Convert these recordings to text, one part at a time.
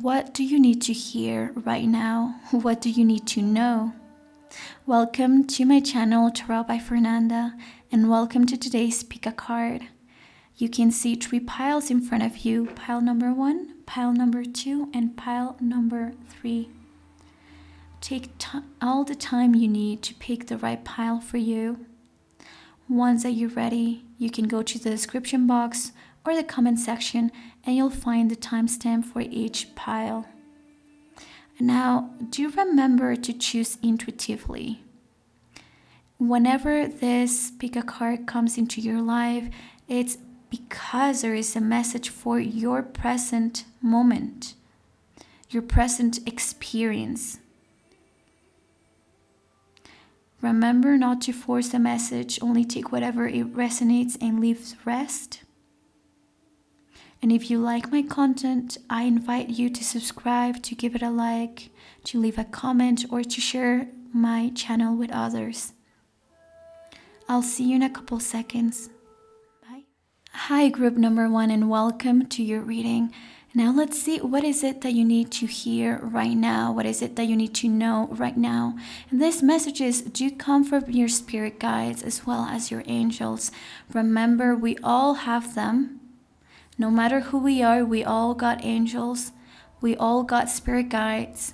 What do you need to hear right now? What do you need to know? Welcome to my channel, Tarot by Fernanda, and welcome to today's Pick a Card. You can see 3 piles in front of you, pile number 1, pile number 2, and pile number 3. Take all the time you need to pick the right pile for you. Once that you're ready, you can go to the description box or the comment section and you'll find the timestamp for each pile. Now, do remember to choose intuitively. Whenever this pick a card comes into your life, it's because there is a message for your present moment, your present experience. Remember not to force a message, only take whatever it resonates and leave the rest. And if you like my content, I invite you to subscribe, to give it a like, to leave a comment, or to share my channel with others. I'll see you in a couple seconds. Bye. Hi, group number 1, and welcome to your reading. Now let's see, what is it that you need to hear right now? What is it that you need to know right now? And these messages do come from your spirit guides as well as your angels. Remember, we all have them. No matter who we are, we all got angels. We all got spirit guides.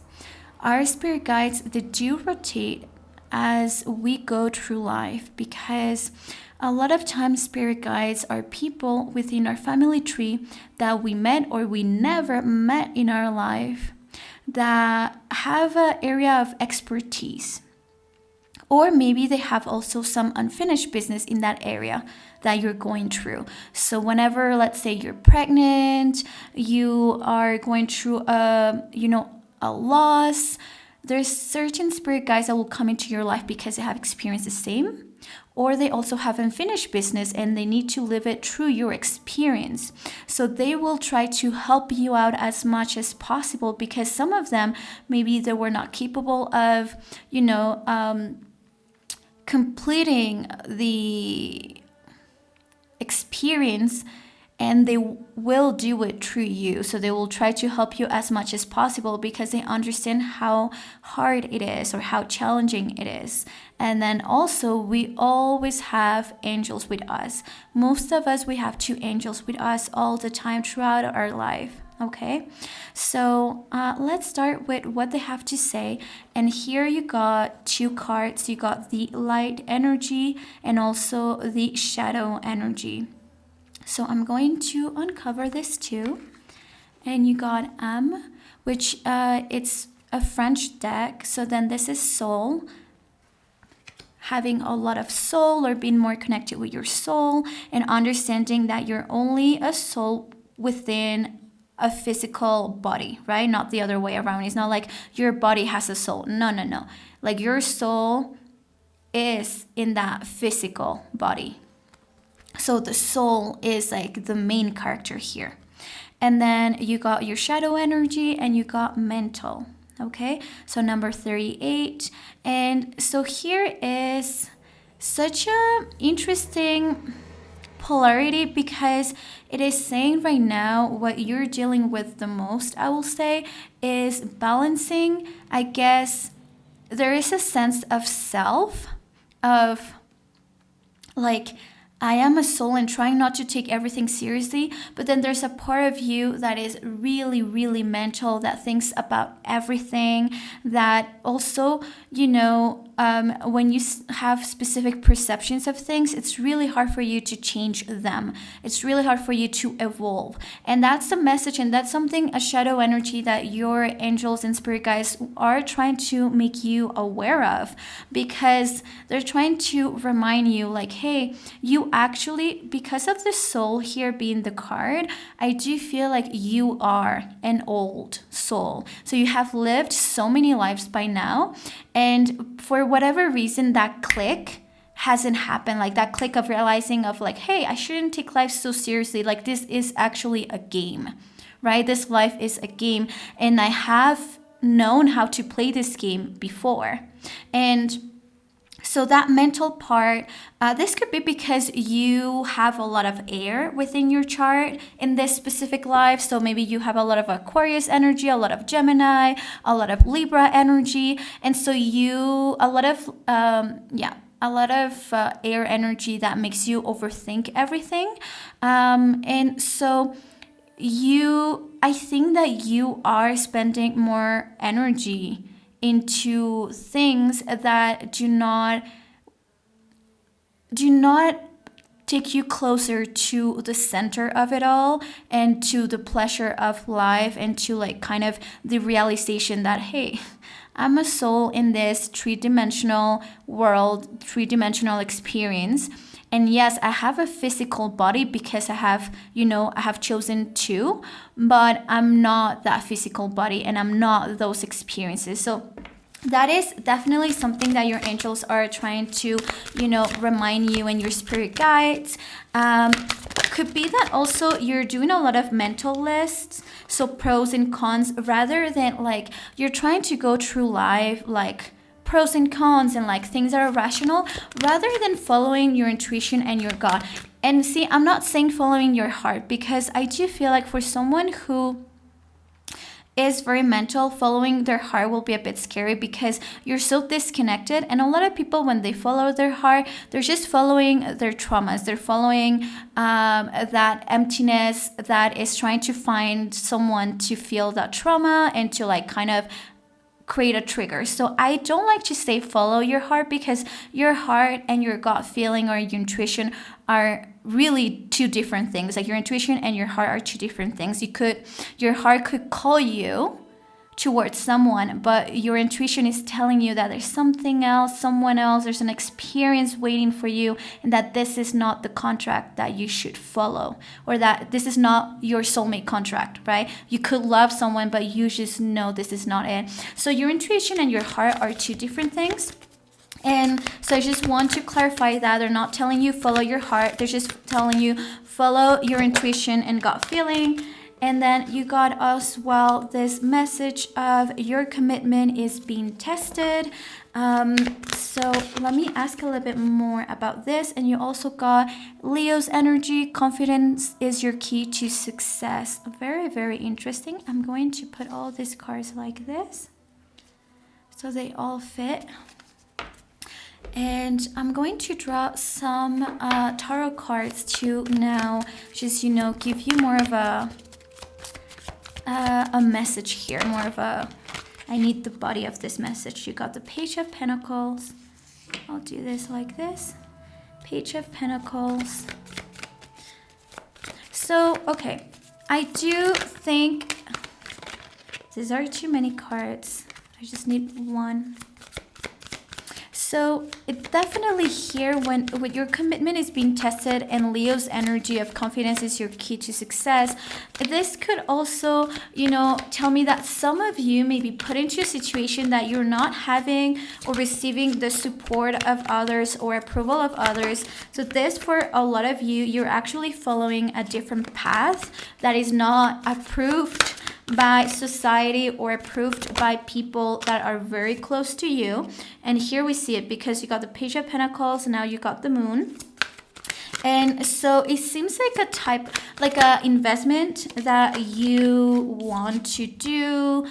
Our spirit guides, they do rotate as we go through life, because a lot of times spirit guides are people within our family tree that we met or we never met in our life that have an area of expertise. Or maybe they have also some unfinished business in that area that you're going through. So whenever, let's say you're pregnant, you are going through a loss, there's certain spirit guides that will come into your life because they have experienced the same, or they also have unfinished business and they need to live it through your experience. So they will try to help you out as much as possible, because some of them, maybe they were not capable of, completing the experience, and they will do it through you. So they will try to help you as much as possible because they understand how hard it is or how challenging it is. And then also, we always have angels with us. Most of us, we have 2 angels with us all the time throughout our life. Okay, so let's start with what they have to say. And here you got 2 cards. You got the light energy and also the shadow energy. So I'm going to uncover this too. And you got which it's a French deck. So then this is soul, having a lot of soul or being more connected with your soul, and understanding that you're only a soul within a physical body, right? Not the other way around. It's not like your body has a soul. No. Like your soul is in that physical body. So the soul is like the main character here. And then you got your shadow energy and you got mental. Okay, so number 38. And so here is such a interesting polarity, because it is saying right now what you're dealing with the most, I will say, is balancing. I guess there is a sense of self, of like, I am a soul and trying not to take everything seriously, but then there's a part of you that is really, really mental, that thinks about everything, that also, when you have specific perceptions of things, it's really hard for you to change them. It's really hard for you to evolve. And that's the message, and that's something, a shadow energy, that your angels and spirit guides are trying to make you aware of, because they're trying to remind you, like, hey, you actually, because of the soul here being the card, I do feel like you are an old soul. So you have lived so many lives by now, and for whatever reason, that click hasn't happened, like that click of realizing of like, hey, I shouldn't take life so seriously, like this is actually a game, right? This life is a game, and I have known how to play this game before. And So that mental part, this could be because you have a lot of air within your chart in this specific life. So maybe you have a lot of Aquarius energy, a lot of Gemini, a lot of Libra energy, and so a lot of air energy that makes you overthink everything, and so I think that you are spending more energy into things that do not take you closer to the center of it all and to the pleasure of life and to like kind of the realization that, hey, I'm a soul in this three-dimensional world, three-dimensional experience. And yes, I have a physical body because I have chosen to, but I'm not that physical body and I'm not those experiences. So that is definitely something that your angels are trying to, remind you and your spirit guides. Could be that also you're doing a lot of mental lists, so pros and cons, rather than like you're trying to go through life like pros and cons and like things that are rational, rather than following your intuition and your gut. And see, I'm not saying following your heart, because I do feel like for someone who is very mental, following their heart will be a bit scary because you're so disconnected. And a lot of people, when they follow their heart, they're just following their traumas. They're following that emptiness that is trying to find someone to feel that trauma and to like kind of create a trigger. So I don't like to say follow your heart, because your heart and your gut feeling or your intuition are really two different things. Like your intuition and your heart are two different things. Your heart could call you towards someone, but your intuition is telling you that there's something else, someone else, there's an experience waiting for you, and that this is not the contract that you should follow, or that this is not your soulmate contract, right? You could love someone, but you just know this is not it. So your intuition and your heart are two different things. And so I just want to clarify that they're not telling you follow your heart, they're just telling you follow your intuition and gut feeling. And then you got as well this message of your commitment is being tested. So let me ask a little bit more about this. And you also got Leo's energy. Confidence is your key to success. Very, very interesting. I'm going to put all these cards like this so they all fit. And I'm going to draw some tarot cards to now just, give you more of a message here, I need the body of this message. You got the Page of Pentacles. I'll do this like this. Page of Pentacles. So, okay. I do think these are too many cards. I just need one. So it's definitely here when your commitment is being tested and Leo's energy of confidence is your key to success. This could also, tell me that some of you may be put into a situation that you're not having or receiving the support of others or approval of others. So this, for a lot of you, you're actually following a different path that is not approved by society or approved by people that are very close to you. And here we see it because you got the Page of Pentacles, now you got the Moon. And so it seems like a investment that you want to do.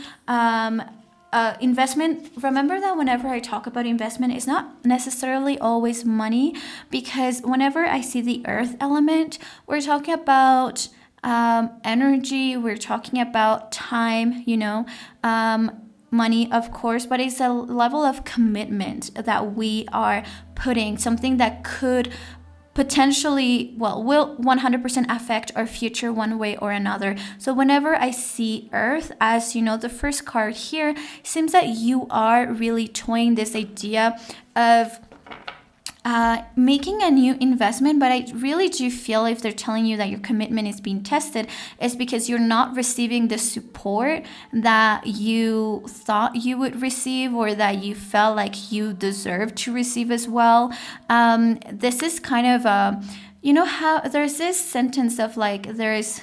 Investment, remember that whenever I talk about investment, it's not necessarily always money, because whenever I see the earth element, we're talking about energy, we're talking about time, money, of course, but it's a level of commitment that we are putting, something that could potentially, will 100% affect our future one way or another. So whenever I see Earth, as the first card here, it seems that you are really toying this idea of making a new investment. But I really do feel, if they're telling you that your commitment is being tested, is because you're not receiving the support that you thought you would receive, or that you felt like you deserved to receive as well. This is kind of how there's this sentence of like, there's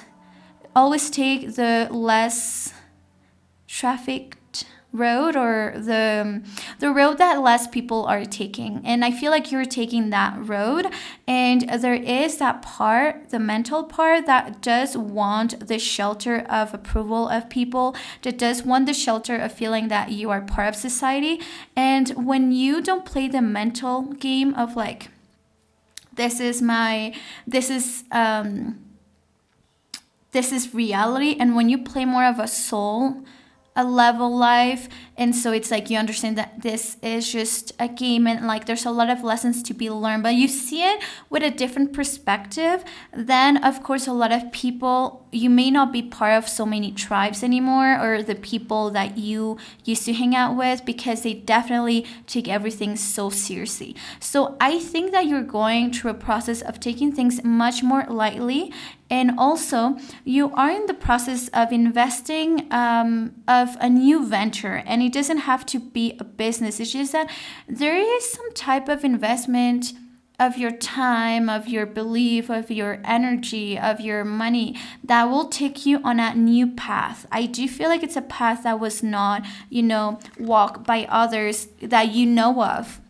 always take the less trafficked road, or the road that less people are taking. And I feel like you're taking that road, and there is that part, the mental part, that does want the shelter of approval of people, that does want the shelter of feeling that you are part of society. And when you don't play the mental game of like, this is reality, and when you play more of a soul, a level life, and so it's like you understand that this is just a game, and like there's a lot of lessons to be learned, but you see it with a different perspective, then of course a lot of people, you may not be part of so many tribes anymore, or the people that you used to hang out with, because they definitely take everything so seriously. So I think that you're going through a process of taking things much more lightly, and also you are in the process of investing of a new venture, and it doesn't have to be a business. It's just that there is some type of investment of your time, of your belief, of your energy, of your money, that will take you on a new path. I do feel like it's a path that was not, walked by others that you know of.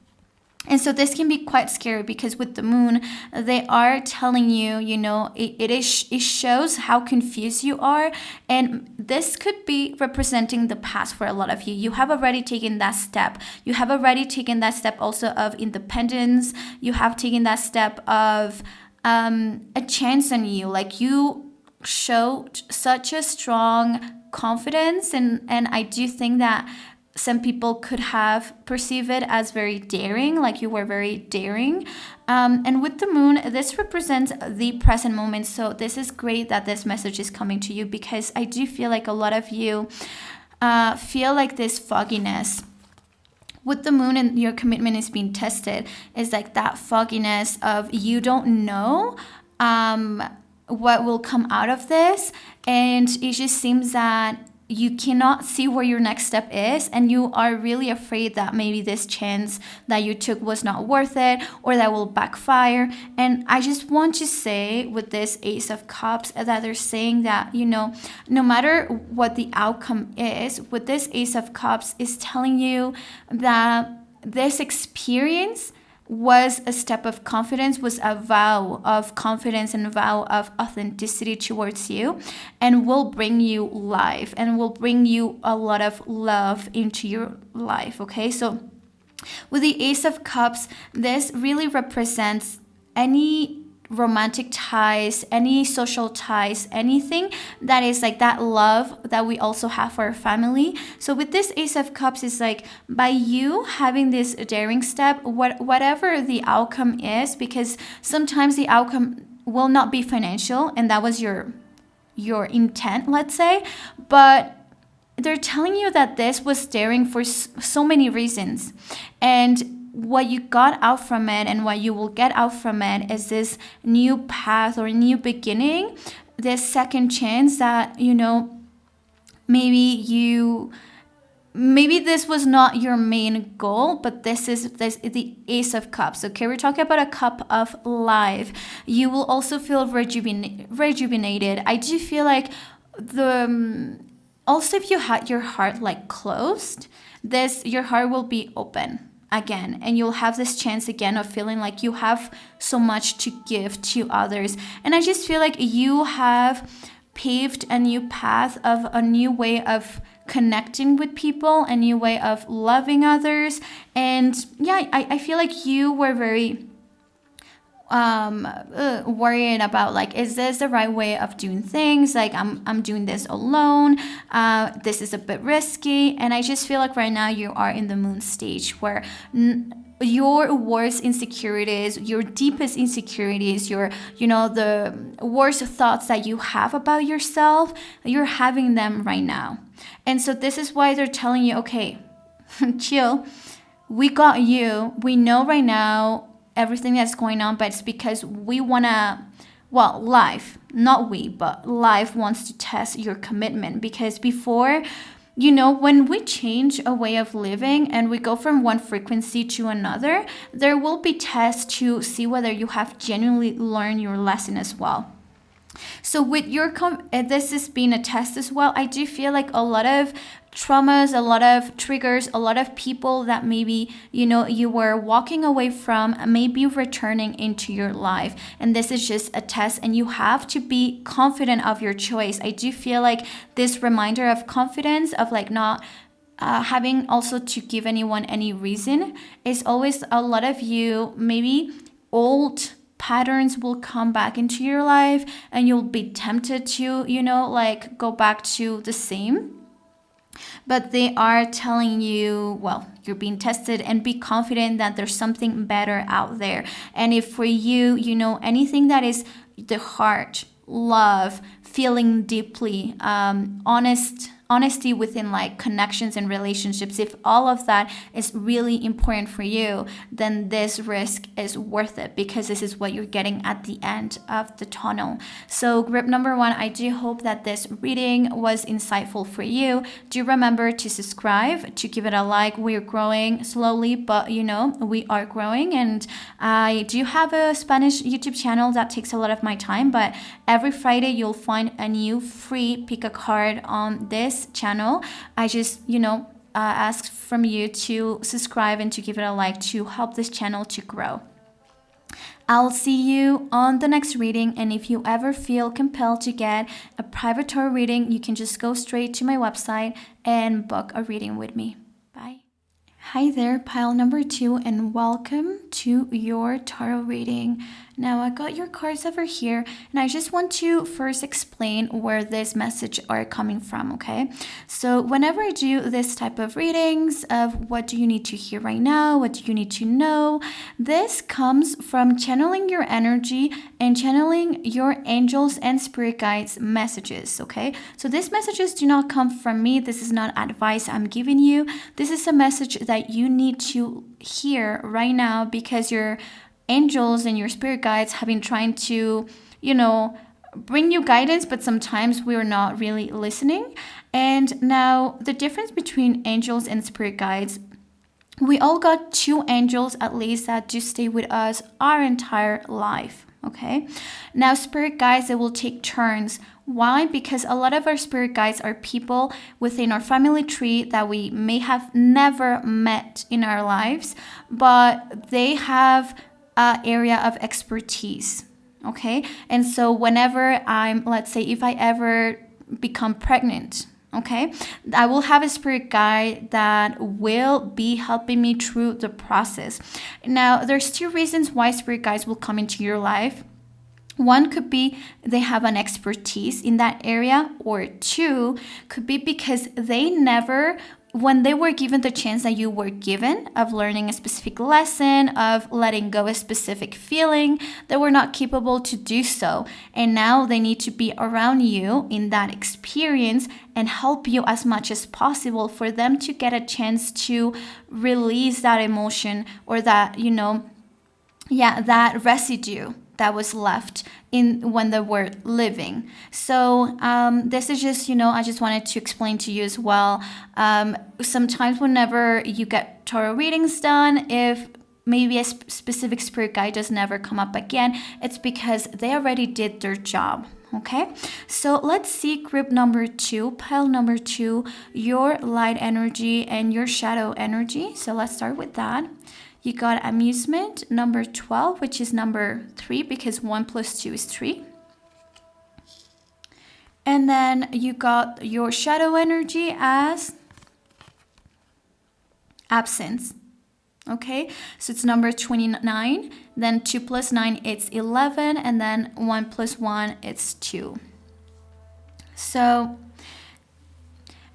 And so this can be quite scary, because with the moon, they are telling you, it shows how confused you are. And this could be representing the past for a lot of you. You have already taken that step. You have already taken that step also of independence. You have taken that step of a chance on you. Like, you showed such a strong confidence. And I do think that some people could have perceived it as very daring, like you were very daring. And with the moon, this represents the present moment. So this is great that this message is coming to you, because I do feel like a lot of you feel like this fogginess. With the moon and your commitment is being tested, is like that fogginess of you don't know what will come out of this. And it just seems that you cannot see where your next step is, and you are really afraid that maybe this chance that you took was not worth it, or that will backfire. And I just want to say with this Ace of Cups that they're saying that, no matter what the outcome is, with this Ace of Cups is telling you that this experience was a step of confidence, was a vow of confidence and a vow of authenticity towards you, and will bring you life, and will bring you a lot of love into your life. Okay, so with the Ace of Cups, this really represents any romantic ties, any social ties, anything that is like that love that we also have for our family. So with this Ace of Cups, is like by you having this daring step, whatever the outcome is, because sometimes the outcome will not be financial, and that was your intent, let's say, but they're telling you that this was daring for so many reasons. And what you got out from it, and what you will get out from it, is this new path or new beginning, this second chance that, maybe this was not your main goal, but this is the Ace of Cups. Okay, we're talking about a cup of life. You will also feel rejuvenated. I do feel like also, if you had your heart like closed, your heart will be open again, and you'll have this chance again of feeling like you have so much to give to others. And I just feel like you have paved a new path of a new way of connecting with people, a new way of loving others. And yeah, I feel like you were very worrying about, like, is this the right way of doing things? Like, I'm doing this alone. This is a bit risky. And I just feel like right now you are in the moon stage, where your worst insecurities, your deepest insecurities, the worst thoughts that you have about yourself, you're having them right now. And so this is why they're telling you, okay, chill. We got you. We know right now everything that's going on, but it's because we want to, life, not we, but life wants to test your commitment. Because before, when we change a way of living and we go from one frequency to another, there will be tests to see whether you have genuinely learned your lesson as well. So with your this is being a test as well. I do feel like a lot of traumas, a lot of triggers, a lot of people that maybe you were walking away from, maybe returning into your life, and this is just a test, and you have to be confident of your choice. I do feel like this reminder of confidence, of like not having also to give anyone any reason, is always a lot of you maybe old patterns will come back into your life, and you'll be tempted to like go back to the same, but they are telling you, well, you're being tested, and be confident that there's something better out there. And if for you, anything that is the heart, love, feeling deeply, honesty within like connections and relationships, if all of that is really important for you, then this risk is worth it, because this is what you're getting at the end of the tunnel. So group number 1, I do hope that this reading was insightful for you. Do remember to subscribe, to give it a like. We're growing slowly, but we are growing, and I do have a Spanish YouTube channel that takes a lot of my time, but every Friday you'll find a new free pick a card on this channel. I just ask from you to subscribe and to give it a like to help this channel to grow. I'll see you on the next reading, and if you ever feel compelled to get a private tarot reading, you can just go straight to my website and book a reading with me. Bye. Hi there, pile number 2, and welcome to your tarot reading. Now I got your cards over here, and I just want to first explain where this message are coming from, okay? So whenever I do this type of readings of what do you need to hear right now, what do you need to know, this comes from channeling your energy and channeling your angels and spirit guides messages, okay? So these messages do not come from me. This is not advice I'm giving you. This is a message that you need to hear right now, because your angels and your spirit guides have been trying to, bring you guidance, but sometimes we're not really listening. And now the difference between angels and spirit guides, we all got 2 angels at least that do stay with us our entire life, okay? Now spirit guides, they will take turns. Why? Because a lot of our spirit guides are people within our family tree that we may have never met in our lives, but they have an area of expertise, okay? And so whenever let's say if I ever become pregnant, okay, I will have a spirit guide that will be helping me through the process. Now, there's 2 reasons why spirit guides will come into your life. One could be they have an expertise in that area, or 2 could be because they never, when they were given the chance that you were given of learning a specific lesson, of letting go a specific feeling, they were not capable to do so. And now they need to be around you in that experience and help you as much as possible for them to get a chance to release that emotion, or that, that residue that was left in when they were living. So this is just, I just wanted to explain to you as well. Sometimes whenever you get tarot readings done, if maybe a specific spirit guide does never come up again, it's because they already did their job. Okay, so let's see group number 2, pile number 2, your light energy and your shadow energy. So let's start with that. You got amusement, number 12, which is number 3, because 1 plus 2 is 3. And then you got your shadow energy as absence. Okay, so it's number 29. Then 2 plus 9, it's 11. And then 1 plus 1, it's 2. So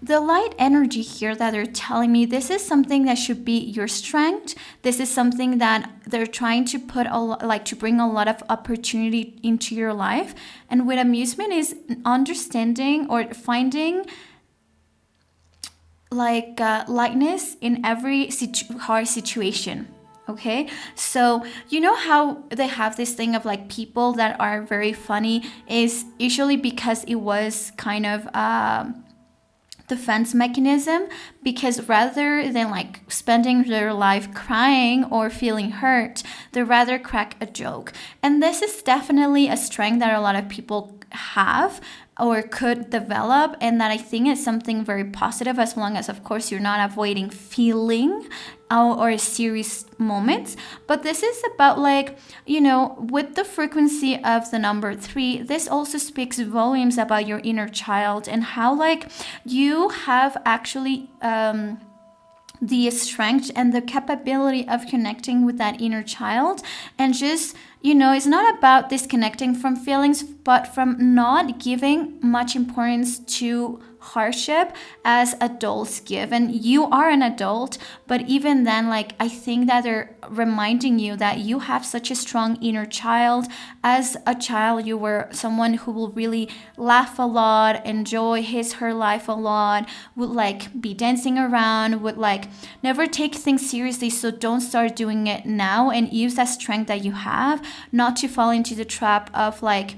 the light energy here that they're telling me, this is something that should be your strength. This is something that they're trying to put to bring a lot of opportunity into your life. And with amusement is understanding or finding lightness in every hard situation. Okay, so you know how they have this thing of like people that are very funny is usually because it was kind of defense mechanism, because rather than like spending their life crying or feeling hurt, they rather crack a joke. And this is definitely a strength that a lot of people have or could develop, and that I think is something very positive, as long as of course you're not avoiding feeling or serious moments. But this is about like, with the frequency of the number 3, this also speaks volumes about your inner child and how like you have actually the strength and the capability of connecting with that inner child. And just, it's not about disconnecting from feelings, but from not giving much importance to hardship as adults give. And you are an adult, but even then, like, I think that they're reminding you that you have such a strong inner child. As a child, you were someone who will really laugh a lot, enjoy her life a lot, would like be dancing around, would like never take things seriously. So don't start doing it now, and use that strength that you have not to fall into the trap of like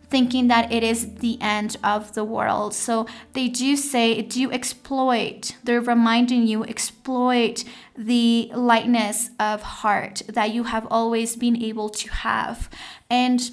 thinking that it is the end of the world. So they do say, do exploit. They're reminding you, exploit the lightness of heart that you have always been able to have. And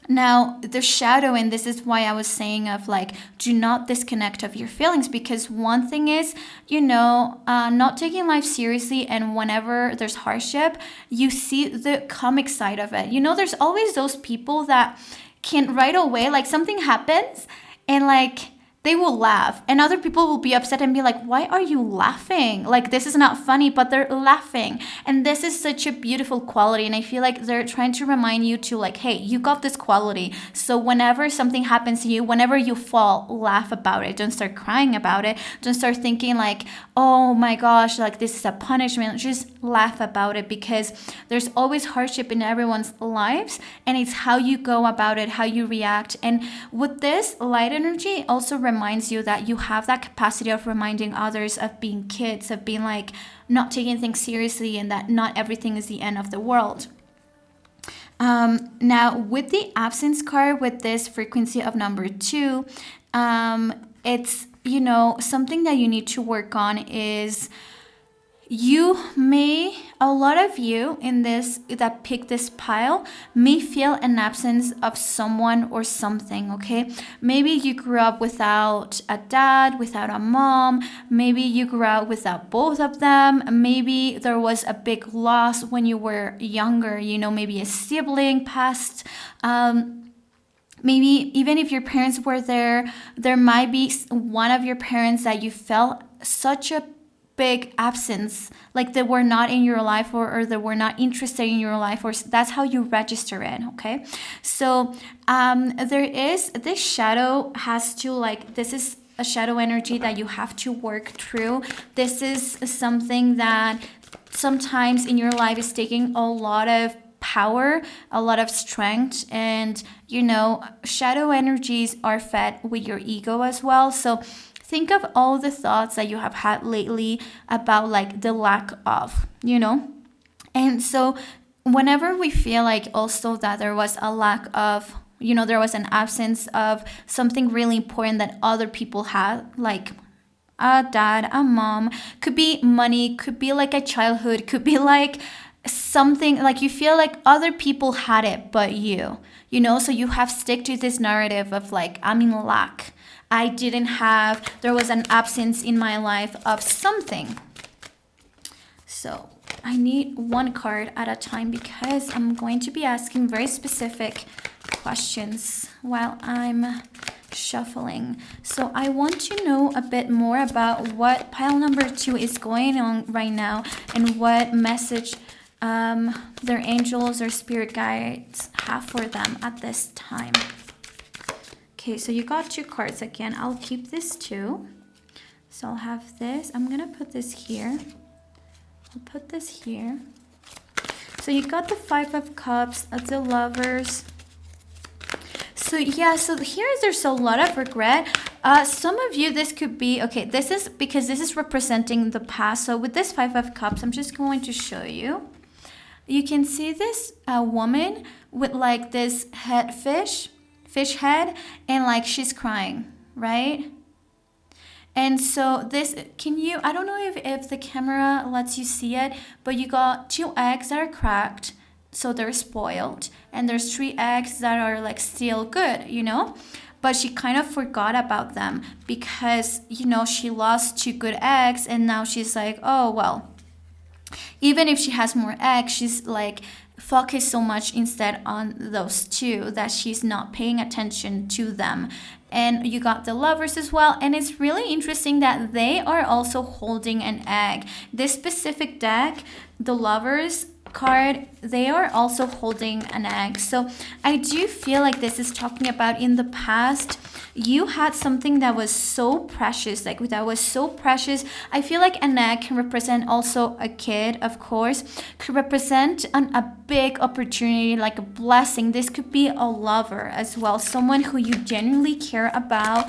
now the shadow, and this is why I was saying of like, do not disconnect of your feelings, because one thing is, not taking life seriously, and whenever there's hardship, you see the comic side of it. There's always those people that can right away, like something happens and like they will laugh, and other people will be upset and be like, why are you laughing? Like, this is not funny, but they're laughing. And this is such a beautiful quality. And I feel like they're trying to remind you to like, hey, you got this quality. So whenever something happens to you, whenever you fall, laugh about it. Don't start crying about it. Don't start thinking like, oh my gosh, like this is a punishment. Just laugh about it, because there's always hardship in everyone's lives, and it's how you go about it, how you react. And with this light energy also reminds you that you have that capacity of reminding others of being kids, of being like not taking things seriously, and that not everything is the end of the world. Now with the absence card, with this frequency of number 2, it's something that you need to work on is a lot of you in this that pick this pile may feel an absence of someone or something, okay? Maybe you grew up without a dad, without a mom. Maybe you grew up without both of them. Maybe there was a big loss when you were younger, maybe a sibling passed. Maybe even if your parents were there might be one of your parents that you felt such a big absence, like they were not in your life, or they were not interested in your life, or that's how you register it, okay? So there is this shadow has to like, this is a shadow energy that you have to work through. This is something that sometimes in your life is taking a lot of power, a lot of strength, and shadow energies are fed with your ego as well. So think of all the thoughts that you have had lately about like the lack of, And so whenever we feel like also that there was a lack of, there was an absence of something really important that other people had, like a dad, a mom, could be money, could be like a childhood, could be like something like you feel like other people had it but you, so you have stick to this narrative of like, I'm in lack. There was an absence in my life of something. So I need one card at a time, because I'm going to be asking very specific questions while I'm shuffling. So I want to know a bit more about what pile number 2 is going on right now, and what message their angels or spirit guides have for them at this time. Okay, so you got 2 cards again. I'll keep this too. So I'll have this. I'm going to put this here. I'll put this here. So you got the 5 of Cups, the Lovers. So yeah, so there's a lot of regret. Some of you, this could be, okay, this is because this is representing the past. So with this 5 of Cups, I'm just going to show you. You can see this woman with like this fish head, and like she's crying, right? And so this, I don't know if the camera lets you see it, but you got 2 eggs that are cracked, so they're spoiled. And there's 3 eggs that are like still good. But she kind of forgot about them because, she lost 2 good eggs, and now she's like, oh, well, even if she has more eggs, she's like focused so much instead on those 2 that she's not paying attention to them. And you got the Lovers as well, and it's really interesting that they are also holding an egg. This specific deck, the Lovers card, they are also holding an egg. So I do feel like this is talking about in the past you had something that was so precious, I feel like an egg can represent also a kid, of course, could represent a big opportunity, like a blessing. This could be a lover as well, someone who you genuinely care about.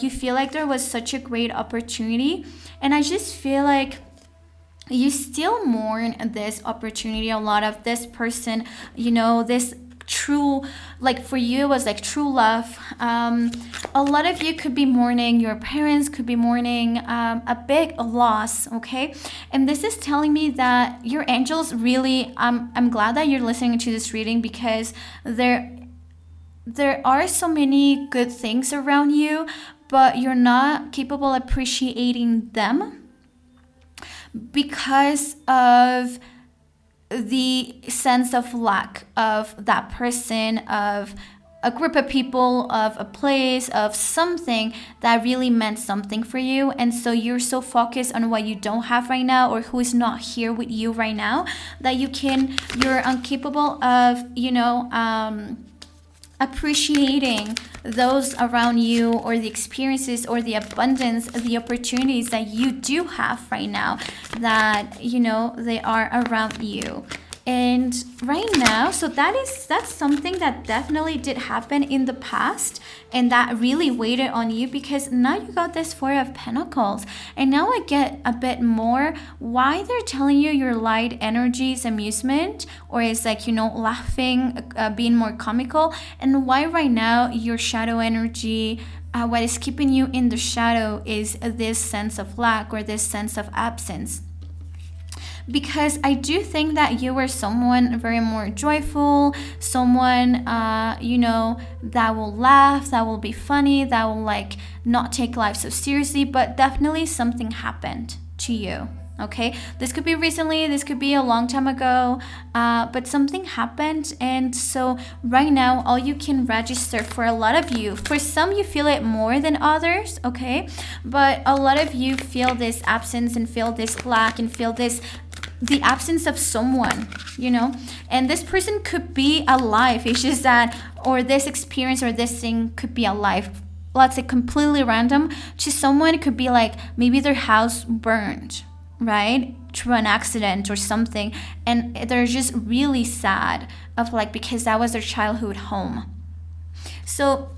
You feel like there was such a great opportunity, and I just feel like you still mourn this opportunity a lot of this person, this true, like for you it was like true love. A lot of you could be mourning, your parents could be mourning a big loss, okay? And this is telling me that your angels really, I'm glad that you're listening to this reading, because there are so many good things around you, but you're not capable of appreciating them because of the sense of lack of that person, of a group of people, of a place, of something that really meant something for you. And so you're so focused on what you don't have right now, or who is not here with you right now, that you're incapable of, appreciating those around you, or the experiences, or the abundance, the opportunities that you do have right now, that they are around you. And right now, so that's something that definitely did happen in the past, and that really waited on you, because now you got this Four of Pentacles. And now I get a bit more why they're telling you your light energy is amusement, or is like, laughing, being more comical, and why right now your shadow energy, what is keeping you in the shadow is this sense of lack, or this sense of absence. Because I do think that you were someone very more joyful, someone, that will laugh, that will be funny, that will like not take life so seriously, but definitely something happened to you. Okay, this could be recently, this could be a long time ago, but something happened. And so right now, all you can register, for a lot of you, for some you feel it more than others, okay, but a lot of you feel this absence, and feel this lack, and feel the absence of someone, and this person could be alive. It's just that, or this experience, or this thing could be alive, let's say completely random to someone. It could be like maybe their house burned, right, through an accident or something, and they're just really sad of like, because that was their childhood home. So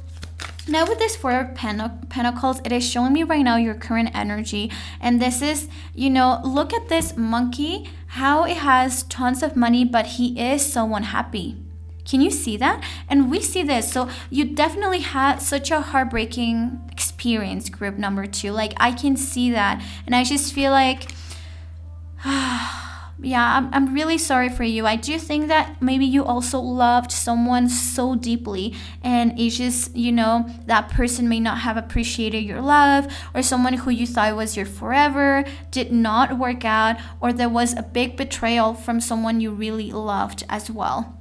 now with this Four of Pentacles, it is showing me right now your current energy. And this is, look at this monkey, how it has tons of money, but he is so unhappy. Can you see that? And we see this. So you definitely had such a heartbreaking experience, group number 2. Like, I can see that. And I just feel like, yeah, I'm really sorry for you. I do think that maybe you also loved someone so deeply, and it's just, that person may not have appreciated your love, or someone who you thought was your forever did not work out, or there was a big betrayal from someone you really loved as well.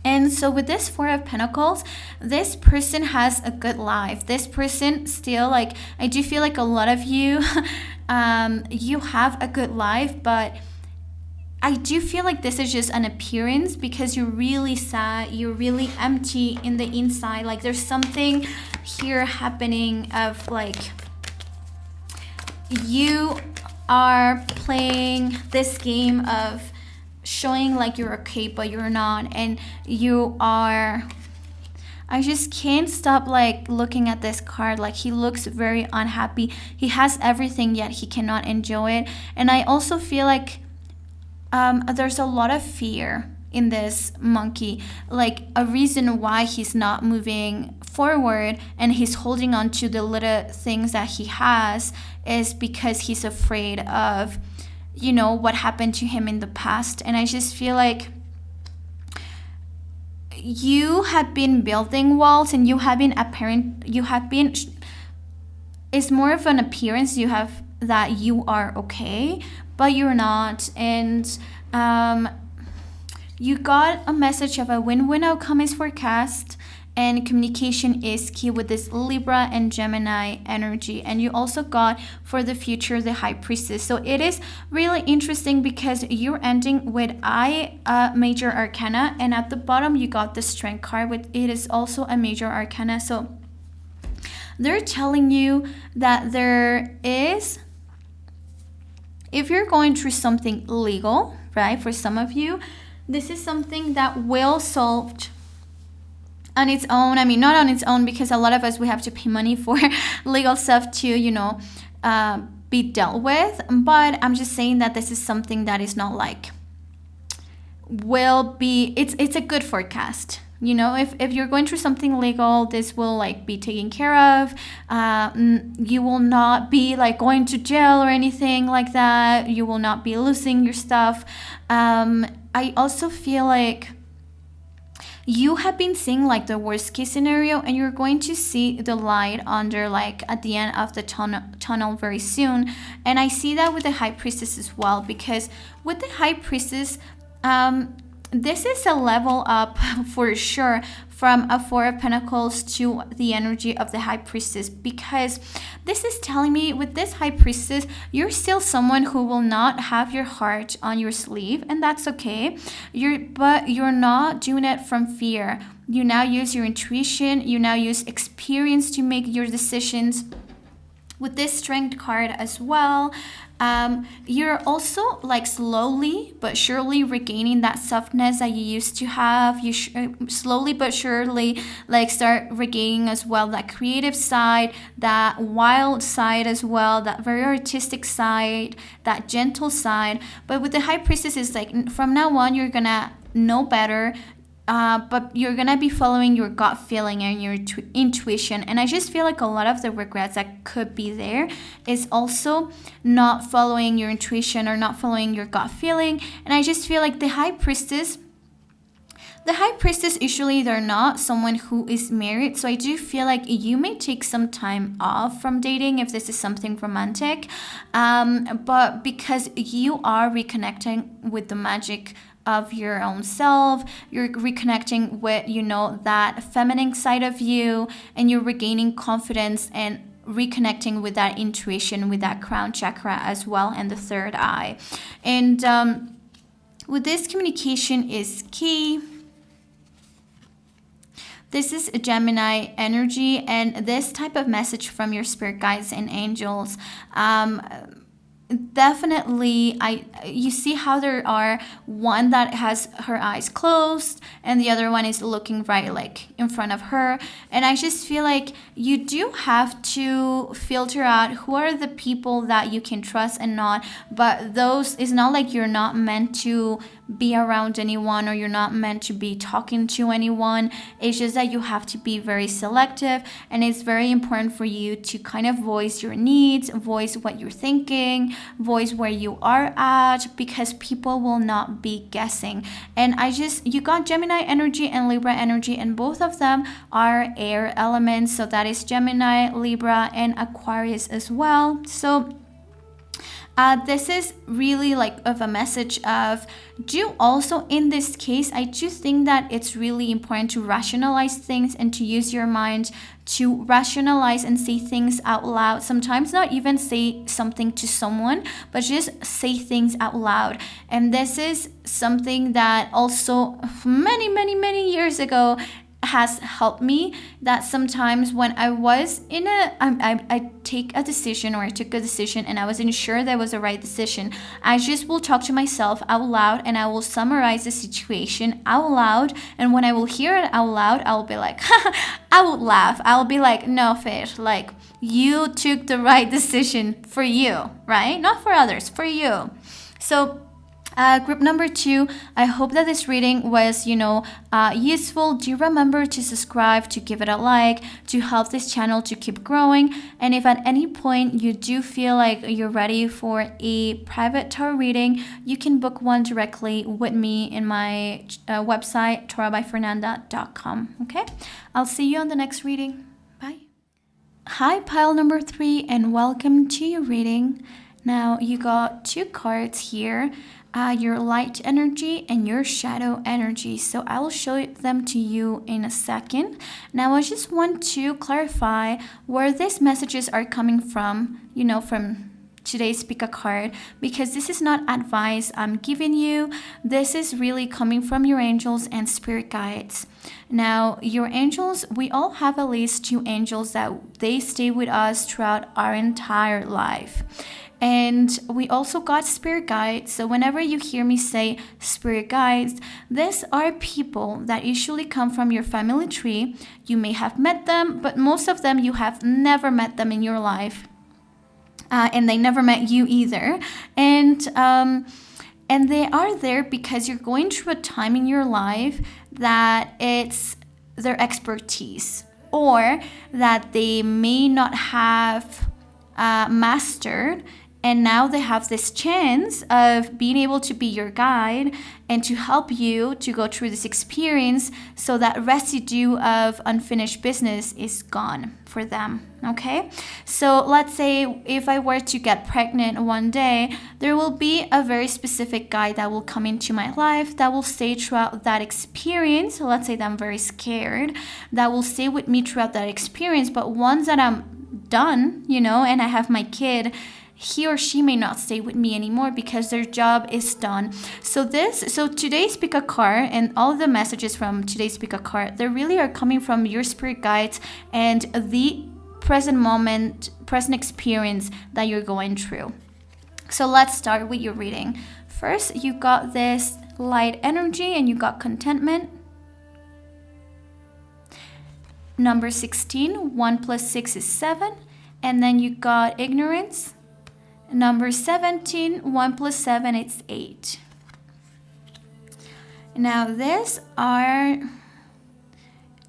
And so with this Four of Pentacles, this person has a good life. This person still, like, I do feel like a lot of you, you have a good life, but I do feel like this is just an appearance, because you're really sad, you're really empty in the inside. Like, there's something here happening of like, you are playing this game of showing like you're okay, but you're not, and you are, I just can't stop like looking at this card. Like, he looks very unhappy. He has everything, yet he cannot enjoy it. And I also feel like there's a lot of fear in this monkey, like a reason why he's not moving forward and he's holding on to the little things that he has is because he's afraid of, what happened to him in the past. And I just feel like you have been building walls, and it's more of an appearance you have that you are okay, but you're not. And you got a message of a win-win outcome is forecast, and communication is key with this Libra and Gemini energy. And you also got for the future the High Priestess. So it is really interesting because you're ending with major arcana, and at the bottom you got the Strength card, with it is also a major arcana. So they're telling you that if you're going through something legal, right, for some of you, this is something that will solve on its own. I mean, not on its own, because a lot of us, we have to pay money for legal stuff to, be dealt with. But I'm just saying that this is something that is not like, it's a good forecast. If you're going through something legal, this will like be taken care of. You will not be like going to jail or anything like that. You will not be losing your stuff. I also feel like you have been seeing like the worst case scenario, and you're going to see the light under, like, at the end of the tunnel very soon. And I see that with the High Priestess as well, because with the High Priestess, this is a level up for sure from a Four of Pentacles to the energy of the High Priestess, because this is telling me with this High Priestess, you're still someone who will not have your heart on your sleeve, and that's okay. But you're not doing it from fear. You now use your intuition, you now use experience to make your decisions. With this Strength card as well, you're also like slowly but surely regaining that softness that you used to have. You slowly but surely like start regaining as well that creative side, that wild side as well, that very artistic side, that gentle side. But with the High Priestess, it's like from now on you're gonna know better. But you're gonna be following your gut feeling and your intuition. And I just feel like a lot of the regrets that could be there is also not following your intuition or not following your gut feeling. And I just feel like the High Priestess, usually they're not someone who is married. So I do feel like you may take some time off from dating if this is something romantic. But because you are reconnecting with the magic of your own self, you're reconnecting with, that feminine side of you, and you're regaining confidence and reconnecting with that intuition, with that crown chakra as well, and the third eye. And with this, communication is key. This is a Gemini energy, and this type of message from your spirit guides and angels, definitely, you see how there are one that has her eyes closed and the other one is looking right like in front of her. And I just feel like you do have to filter out who are the people that you can trust and not. But those, it's not like you're not meant to be around anyone or you're not meant to be talking to anyone. It's just that you have to be very selective, and it's very important for you to kind of voice your needs, voice what you're thinking, voice where you are at, because people will not be guessing. And you got Gemini energy and Libra energy, and both of them are air elements. So that is Gemini, Libra, and Aquarius as well. So this is really like of a message of, do also in this case, I do think that it's really important to rationalize things and to use your mind to rationalize and say things out loud. Sometimes not even say something to someone, but just say things out loud. And this is something that also many, many, many years ago has helped me, that sometimes when I was in I take a decision, or I took a decision and I wasn't sure that was the right decision, I just will talk to myself out loud and I will summarize the situation out loud. And when I will hear it out loud, I'll be like, I will laugh. I'll be like, no, Fer, like you took the right decision for you, right? Not for others, for you. So Group number 2, I hope that this reading was, useful. Do remember to subscribe, to give it a like, to help this channel to keep growing. And if at any point you do feel like you're ready for a private tarot reading, you can book one directly with me in my website, tarotbyfernanda.com. Okay? I'll see you on the next reading. Bye. Hi, pile number 3, and welcome to your reading. Now, you got 2 cards here. Your light energy and your shadow energy. So I will show them to you in a second. Now I just want to clarify where these messages are coming from, from today's pick a card, because this is not advice I'm giving you. This is really coming from your angels and spirit guides. Now, your angels, we all have at least 2 angels that they stay with us throughout our entire life. And we also got spirit guides. So whenever you hear me say spirit guides, these are people that usually come from your family tree. You may have met them, but most of them you have never met them in your life. And they never met you either. And they are there because you're going through a time in your life that it's their expertise, or that they may not have mastered. And now they have this chance of being able to be your guide and to help you to go through this experience, so that residue of unfinished business is gone for them, okay? So let's say if I were to get pregnant one day, there will be a very specific guide that will come into my life that will stay throughout that experience. So let's say that I'm very scared, that will stay with me throughout that experience. But once that I'm done, and I have my kid, he or she may not stay with me anymore because their job is done. So today's pick a card and all of the messages from today's pick a card, they really are coming from your spirit guides and the present moment, present experience that you're going through. So let's start with your reading. First, you got this light energy and you got contentment. Number 16, 1 plus 6 is 7. And then you got ignorance. Number 17, 1 plus 7, it's 8. Now, these are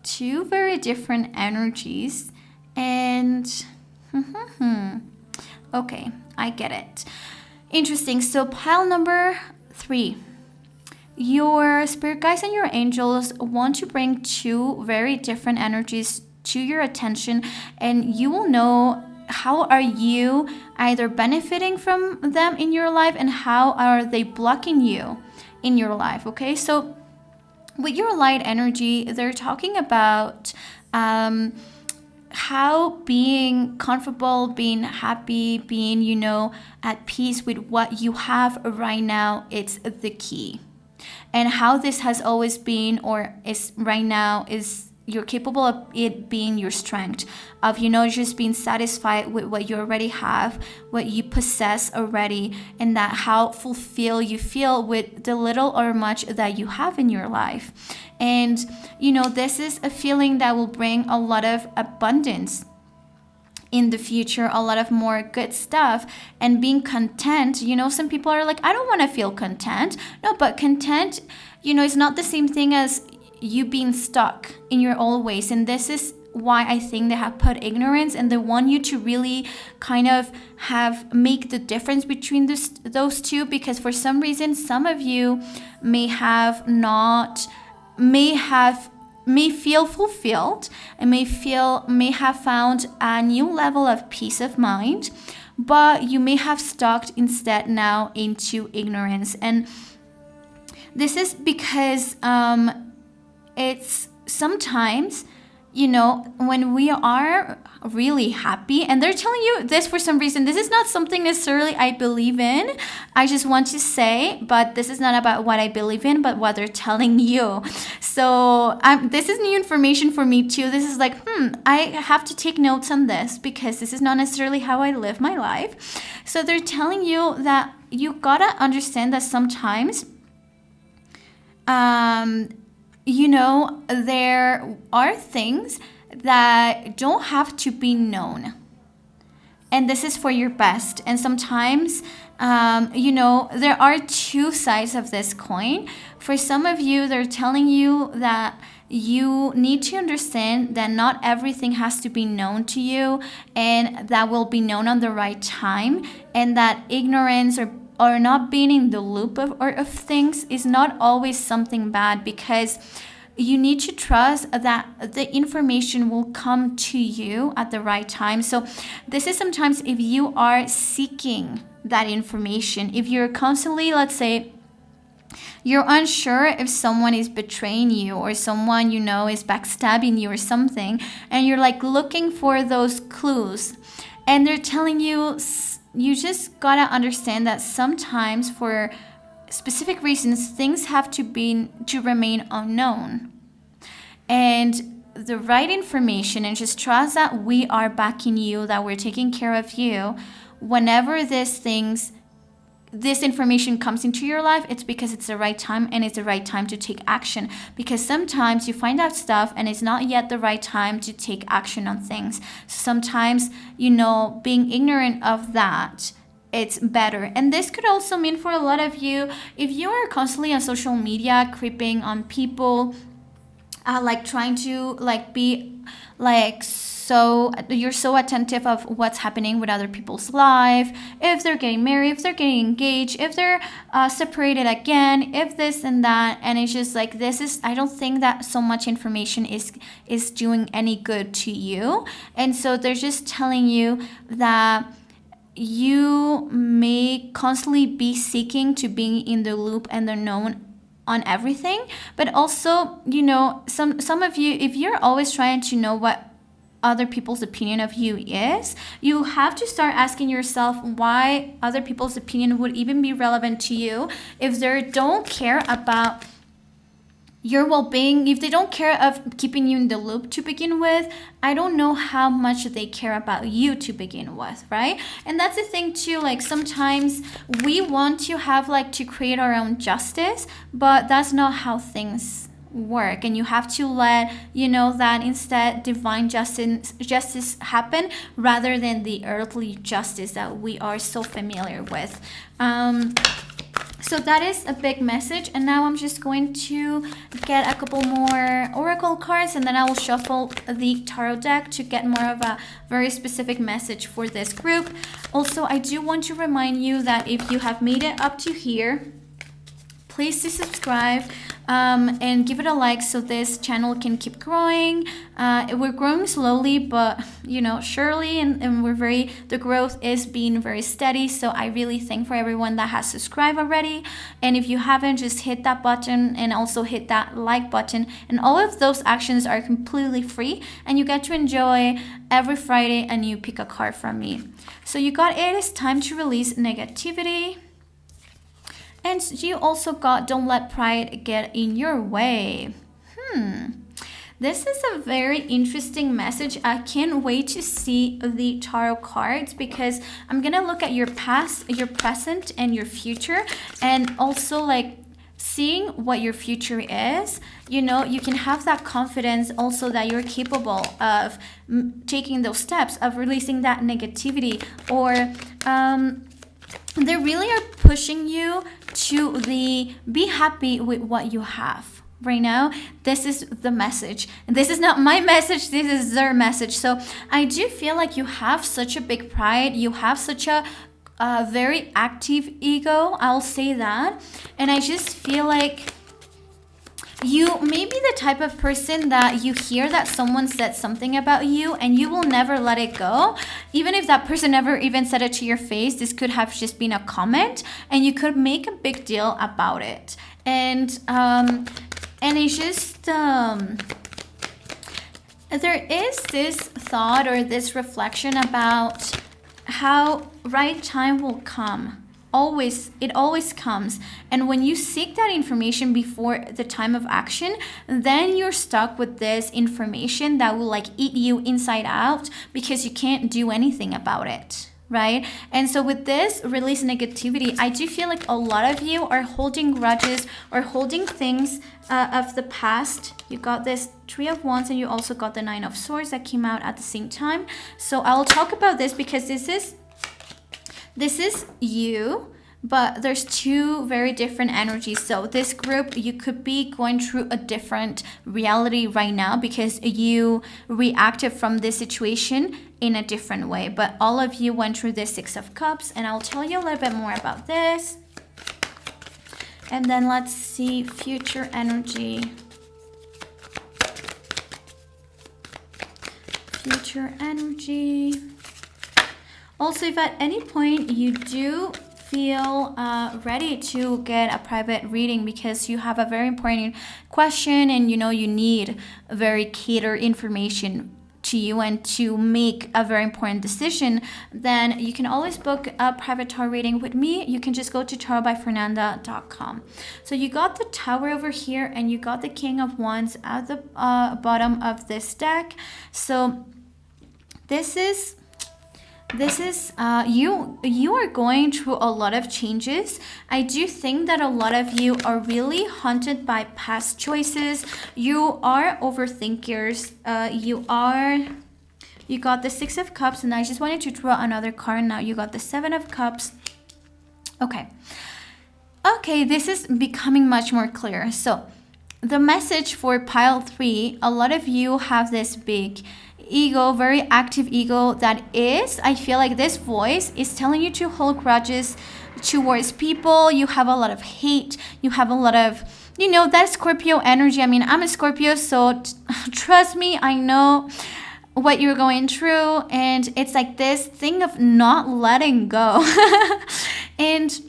2 very different energies. And, okay, I get it. Interesting. So, pile number 3. Your spirit guides and your angels want to bring 2 very different energies to your attention, and you will know how are you either benefiting from them in your life and how are they blocking you in your life, okay? So with your light energy, they're talking about how being comfortable, being happy, being, at peace with what you have right now, it's the key. And how this has always been, or is right now, is you're capable of it being your strength, of just being satisfied with what you already have, what you possess already, and that how fulfilled you feel with the little or much that you have in your life. And this is a feeling that will bring a lot of abundance in the future, a lot of more good stuff, and being content. Some people are like, I don't want to feel content. No, but content, is not the same thing as you being stuck in your old ways. And this is why I think they have put ignorance, and they want you to really kind of make the difference between those 2, because for some reason some of you may feel fulfilled and may have found a new level of peace of mind, but you may have stuck instead now into ignorance. And this is because it's sometimes, when we are really happy, and they're telling you this for some reason. This is not something necessarily I believe in. I just want to say, but this is not about what I believe in, but what they're telling you. So this is new information for me too. This is like, I have to take notes on this because this is not necessarily how I live my life. So they're telling you that you gotta understand that sometimes, there are things that don't have to be known. and this is for your best. And sometimes, there are two sides of this coin. For some of you, they're telling you that you need to understand that not everything has to be known to you, and that will be known on the right time, and that ignorance or not being in the loop of things is not always something bad, because you need to trust that the information will come to you at the right time. So this is sometimes if you are seeking that information, if you're constantly, let's say, you're unsure if someone is betraying you or someone is backstabbing you or something, and you're like looking for those clues, and they're telling you, you just gotta understand that sometimes for specific reasons things have to remain unknown, and the right information, and just trust that we are backing you, that we're taking care of you whenever this information comes into your life. It's because it's the right time, and it's the right time to take action, because sometimes you find out stuff and it's not yet the right time to take action on things. Sometimes being ignorant of that, it's better. And this could also mean for a lot of you, if you are constantly on social media creeping on people, trying to be so you're so attentive of what's happening with other people's life, if they're getting married, if they're getting engaged, if they're separated again, if this and that, and it's just I don't think that so much information is doing any good to you. And so they're just telling you that you may constantly be seeking to be in the loop and the known on everything, but also some of you, if you're always trying to know what other people's opinion of you is, you have to start asking yourself why other people's opinion would even be relevant to you if they don't care about your well-being, if they don't care of keeping you in the loop to begin with. I don't know how much they care about you to begin with, right? And that's the thing too, sometimes we want to have to create our own justice, but that's not how things work, and you have to let that instead divine justice happen rather than the earthly justice that we are so familiar with. So that is a big message, and now I'm just going to get a couple more oracle cards, and then I will shuffle the tarot deck to get more of a very specific message for this group. Also, I do want to remind you that if you have made it up to here, please do subscribe and give it a like so this channel can keep growing. We're growing slowly, but surely, and the growth is being very steady. So I really thank for everyone that has subscribed already. And if you haven't, just hit that button and also hit that like button. And all of those actions are completely free, and you get to enjoy every Friday a new pick a card from me. So you got it is time to release negativity. And you also got don't let pride get in your way. This is a very interesting message. I can't wait to see the tarot cards, because I'm going to look at your past, your present, and your future, and also seeing what your future is. You can have that confidence also that you're capable of taking those steps, of releasing that negativity, or they really are pushing you to be happy with what you have right now. This is the message, and this is not my message, this is their message. So I do feel like you have such a big pride, you have such a very active ego, I'll say that. And I just feel like you may be the type of person that you hear that someone said something about you and you will never let it go. Even if that person never even said it to your face, this could have just been a comment and you could make a big deal about it. And it's just, there is this thought or this reflection about how right time will come. It always comes. And when you seek that information before the time of action, then you're stuck with this information that will eat you inside out because you can't do anything about it, right? And so with this release negativity, I do feel like a lot of you are holding grudges or holding things of the past. You got this Three of Wands and you also got the Nine of Swords that came out at the same time. So I'll talk about this because this is you, but there's two very different energies. So this group, you could be going through a different reality right now because you reacted from this situation in a different way. But all of you went through this Six of Cups, and I'll tell you a little bit more about this. And then let's see future energy. Future energy. Also, if at any point you do feel ready to get a private reading because you have a very important question and you know you need very catered information to you and to make a very important decision, then you can always book a private tarot reading with me. You can just go to tarotbyfernanda.com. So you got the Tower over here and you got the King of Wands at the bottom of this deck. So this is you are going through a lot of changes. I do think that a lot of you are really haunted by past choices. You are overthinkers. You got the Six of Cups, and I just wanted to draw another card. Now you got the Seven of Cups. Okay, this is becoming much more clear. So the message for pile 3, a lot of you have this big ego, very active ego that is, I feel like this voice is telling you to hold grudges towards people. You have a lot of hate. You have a lot of, that Scorpio energy. I mean, I'm a Scorpio, so trust me, I know what you're going through. And it's like this thing of not letting go. And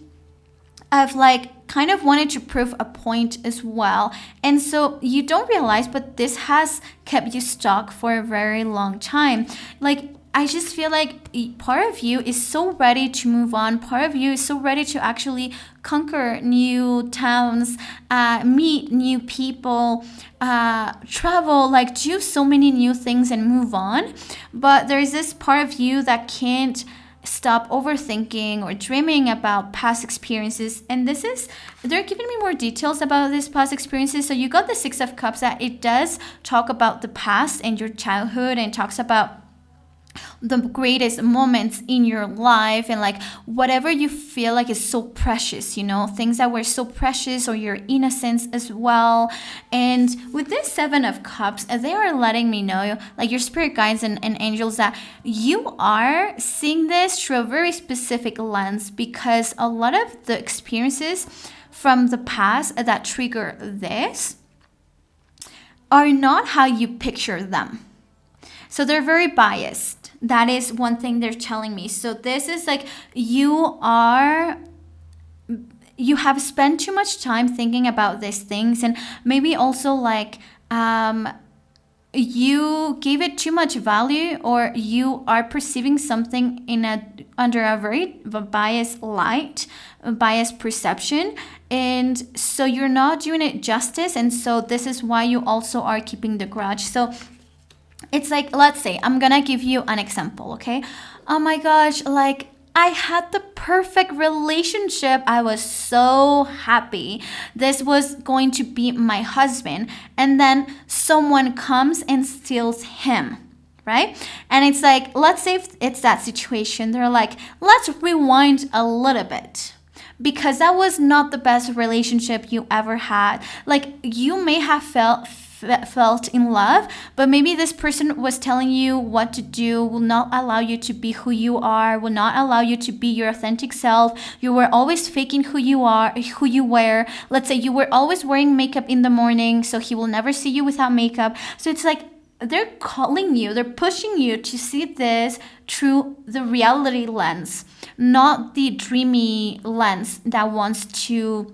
of like kind of wanted to prove a point as well. And so you don't realize, but this has kept you stuck for a very long time. Like, I just feel like part of you is so ready to move on. Part of you is so ready to actually conquer new towns, meet new people, travel, like do so many new things and move on. But there's this part of you that can't stop overthinking or dreaming about past experiences. And they're giving me more details about these past experiences. So you got the Six of Cups, that it does talk about the past and your childhood, and talks about the greatest moments in your life and like whatever you feel like is so precious, things that were so precious, or your innocence as well. And with this Seven of Cups, they are letting me know, like your spirit guides and angels, that you are seeing this through a very specific lens, because a lot of the experiences from the past that trigger this are not how you picture them. So they're very biased. That is one thing they're telling me. So this is like you have spent too much time thinking about these things, and maybe also like you gave it too much value, or you are perceiving something under a very biased light, biased perception, and so you're not doing it justice. And so this is why you also are keeping the grudge. So it's like, let's say, I'm gonna give you an example, okay? Oh my gosh, like I had the perfect relationship. I was so happy. This was going to be my husband. And then someone comes and steals him, right? And it's like, let's say if it's that situation, they're like, let's rewind a little bit, because that was not the best relationship you ever had. Like, you may have felt in love, but maybe this person was telling you what to do, will not allow you to be who you are, will not allow you to be your authentic self. You were always faking who you were. Let's say you were always wearing makeup in the morning, so he will never see you without makeup. So it's like they're calling you, they're pushing you to see this through the reality lens, not the dreamy lens that wants to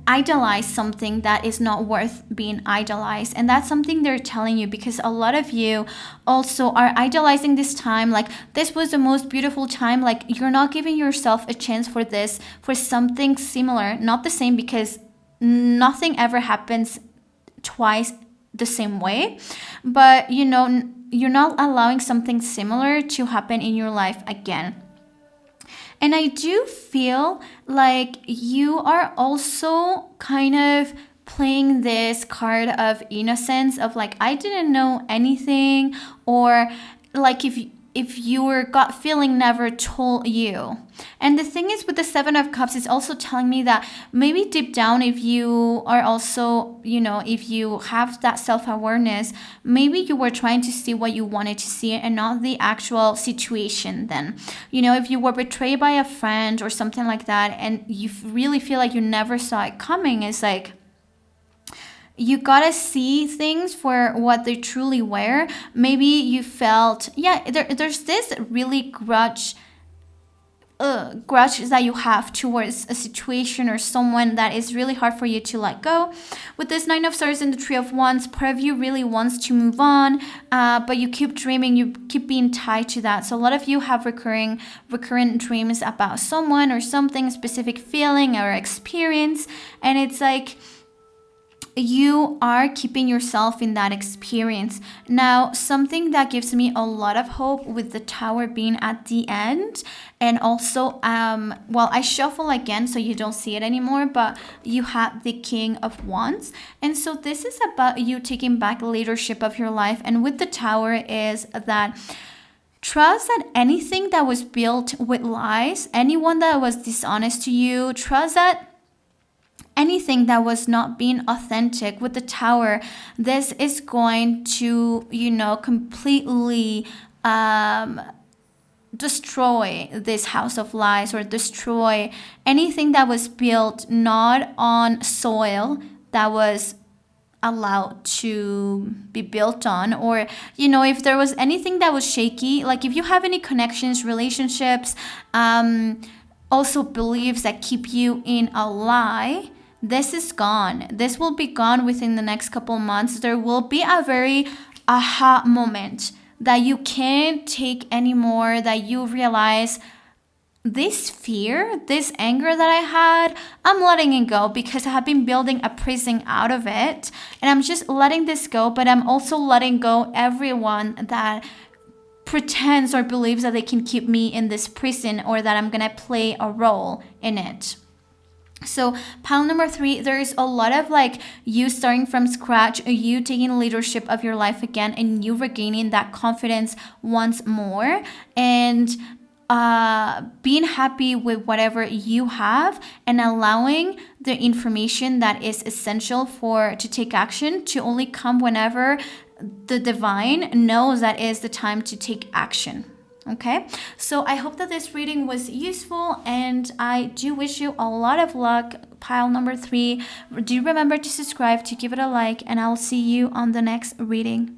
idolize something that is not worth being idolized. And that's something they're telling you, because a lot of you also are idolizing this time. Like, this was the most beautiful time. Like, you're not giving yourself a chance for something similar, not the same, because nothing ever happens twice the same way. But you're not allowing something similar to happen in your life again. And I do feel like you are also kind of playing this card of innocence of like, I didn't know anything, or like if your gut feeling never told you. And the thing is with the Seven of Cups, it's also telling me that maybe deep down, if you are also, if you have that self-awareness, maybe you were trying to see what you wanted to see and not the actual situation then. If you were betrayed by a friend or something like that, and you really feel like you never saw it coming, it's like, you gotta see things for what they truly were. Maybe you felt, there's this really grudge that you have towards a situation or someone that is really hard for you to let go. With this Nine of Swords and the Three of Wands, part of you really wants to move on, but you keep dreaming, you keep being tied to that. So a lot of you have recurrent dreams about someone or something, specific feeling or experience, and it's like, you are keeping yourself in that experience. Now, something that gives me a lot of hope with the Tower being at the end, and also, I shuffle again so you don't see it anymore, but you have the King of Wands. And so this is about you taking back leadership of your life. And with the Tower is that trust that anything that was built with lies, anyone that was dishonest to you, trust that anything that was not being authentic. With the Tower, this is going to, completely destroy this house of lies, or destroy anything that was built not on soil that was allowed to be built on. Or if there was anything that was shaky, like if you have any connections, relationships, also beliefs that keep you in a lie, this is gone. This will be gone within the next couple months. There will be a very aha moment that you can't take anymore, that you realize, this fear, this anger that I had, I'm letting it go because I have been building a prison out of it. And I'm just letting this go, but I'm also letting go everyone that pretends or believes that they can keep me in this prison, or that I'm gonna play a role in it. So pile number 3, there is a lot of like you starting from scratch, you taking leadership of your life again, and you regaining that confidence once more, and being happy with whatever you have, and allowing the information that is essential to take action to only come whenever the divine knows that is the time to take action. Okay, so I hope that this reading was useful, and I do wish you a lot of luck, pile number 3. Do remember to subscribe, to give it a like, and I'll see you on the next reading.